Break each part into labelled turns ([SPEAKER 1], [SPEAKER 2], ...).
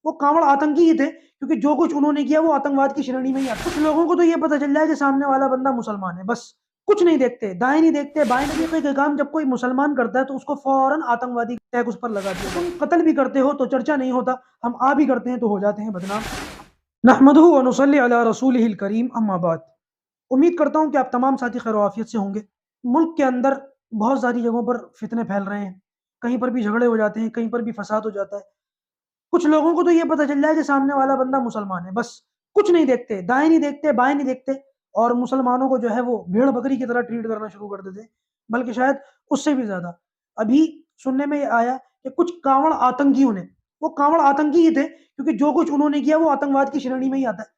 [SPEAKER 1] वो कांवड़ आतंकी ही थे, क्योंकि जो कुछ उन्होंने किया वो आतंकवाद की श्रेणी में ही आता है। कुछ लोगों को तो ये पता चल जाए कि सामने वाला बंदा मुसलमान है, बस कुछ नहीं देखते, दाएं नहीं देखते, बाएं नहीं देखते, काम जब कोई मुसलमान करता है तो उसको फौरन आतंकवादी टैग उस पर लगा दिया। तुम कत्ल भी करते हो तो चर्चा नहीं होता, हम आ भी करते हैं तो हो जाते हैं बदनाम। नहमदुहु व नुसल्ली अला रसूलिहिल करीम, अम्मा बाद। उम्मीद करता हूँ कि आप तमाम साथी खैर आफियत से होंगे। मुल्क के अंदर बहुत सारी जगहों पर फितने फैल रहे हैं, कहीं पर भी झगड़े हो जाते हैं, कहीं पर भी फसाद हो जाता है। कुछ लोगों को तो ये पता चल जाए कि सामने वाला बंदा मुसलमान है, बस कुछ नहीं देखते, दाएं नहीं देखते, बाएं नहीं देखते, और मुसलमानों को जो है वो भेड़ बकरी की तरह ट्रीट करना शुरू कर देते, बल्कि शायद उससे भी ज्यादा। अभी सुनने में आया कि कुछ कांवड़ आतंकियों ने, वो कांवड़ आतंकी ही थे, क्योंकि जो कुछ उन्होंने किया वो आतंकवाद की श्रेणी में ही आता है।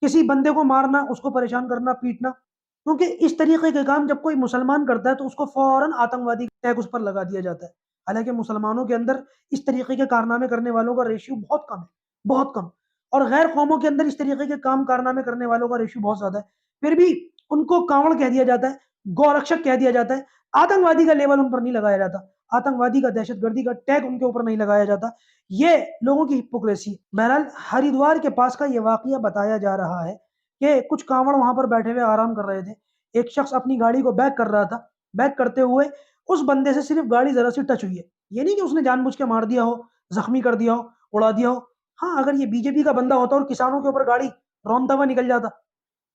[SPEAKER 1] किसी बंदे को मारना, उसको परेशान करना, पीटना, क्योंकि इस तरीके के काम जब कोई मुसलमान करता है तो उसको फौरन आतंकवादी टैग उस पर लगा दिया जाता है। हालांकि मुसलमानों के अंदर इस तरीके के कारनामे करने वालों का रेशियो बहुत कम है, बहुत कम। और गैर कौमों के अंदर इस तरीके के काम कारनामे करने वालों का रेशियो बहुत ज्यादा है, फिर भी उनको कांवड़ कह दिया जाता है, गौरक्षक कह दिया जाता है। आतंकवादी का लेवल उन पर नहीं लगाया जाता, आतंकवादी का, दहशतगर्दी का टैग उनके ऊपर नहीं लगाया जाता। ये लोगों की हिपोक्रेसी। बहरहाल हरिद्वार के पास का ये वाकया बताया जा रहा है कि कुछ कांवड़ वहां पर बैठे हुए आराम कर रहे थे। एक शख्स अपनी गाड़ी को बैक कर रहा था, बैक करते हुए उस बंदे से सिर्फ गाड़ी जरा सी टच हुई है। ये नहीं कि उसने जानबूझ के मार दिया हो, जख्मी कर दिया हो, उड़ा दिया हो। हाँ, अगर ये बीजेपी का बंदा होता और किसानों के ऊपर गाड़ी रौंदता हुआ निकल जाता,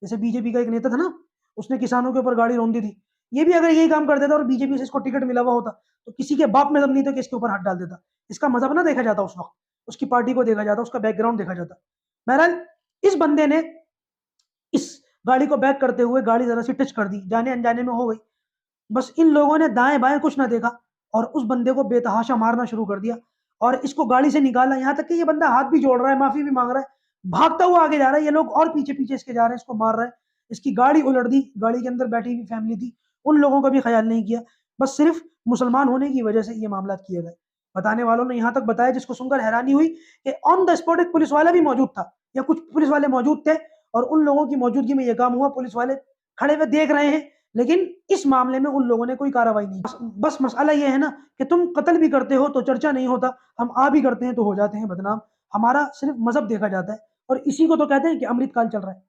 [SPEAKER 1] जैसे बीजेपी का एक नेता था ना, उसने किसानों के ऊपर गाड़ी रौंदी थी, ये भी अगर यही काम कर देता और बीजेपी से इसको टिकट मिला हुआ होता, तो किसी के बाप में दम नहीं था कि इसके ऊपर हाथ डाल देता। इसका मजहब ना देखा जाता उस वक्त, उसकी पार्टी को देखा जाता, उसका बैकग्राउंड देखा जाता। बहरहाल इस बंदे ने इस गाड़ी को बैक करते हुए गाड़ी जरा सी टच कर दी, जाने अनजाने में हो गई। बस इन लोगों ने दाएं बाएं कुछ ना देखा और उस बंदे को बेतहाशा मारना शुरू कर दिया, और इसको गाड़ी से निकाला। यहाँ तक कि ये बंदा हाथ भी जोड़ रहा है, माफी भी मांग रहा है, भागता हुआ आगे जा रहा है। ये लोग और पीछे पीछे इसके जा रहे हैं, इसको मार रहे हैं। इसकी गाड़ी उलट दी, गाड़ी के अंदर बैठी हुई फैमिली थी, उन लोगों का भी ख्याल नहीं किया। बस सिर्फ मुसलमान होने की वजह से ये मामला किए गए। बताने वालों ने यहाँ तक बताया, जिसको सुनकर हैरानी हुई, कि ऑन द स्पॉट एक पुलिस वाला भी मौजूद था, या कुछ पुलिस वाले मौजूद थे, और उन लोगों की मौजूदगी में यह काम हुआ। पुलिस वाले खड़े हुए देख रहे हैं, लेकिन इस मामले में उन लोगों ने कोई कार्रवाई नहीं की। बस मसला ये है ना कि तुम कत्ल भी करते हो तो चर्चा नहीं होता, हम आ भी करते हैं तो हो जाते हैं बदनाम। हमारा सिर्फ मजहब देखा जाता है, और इसी को तो कहते हैं कि अमृतकाल चल रहा है।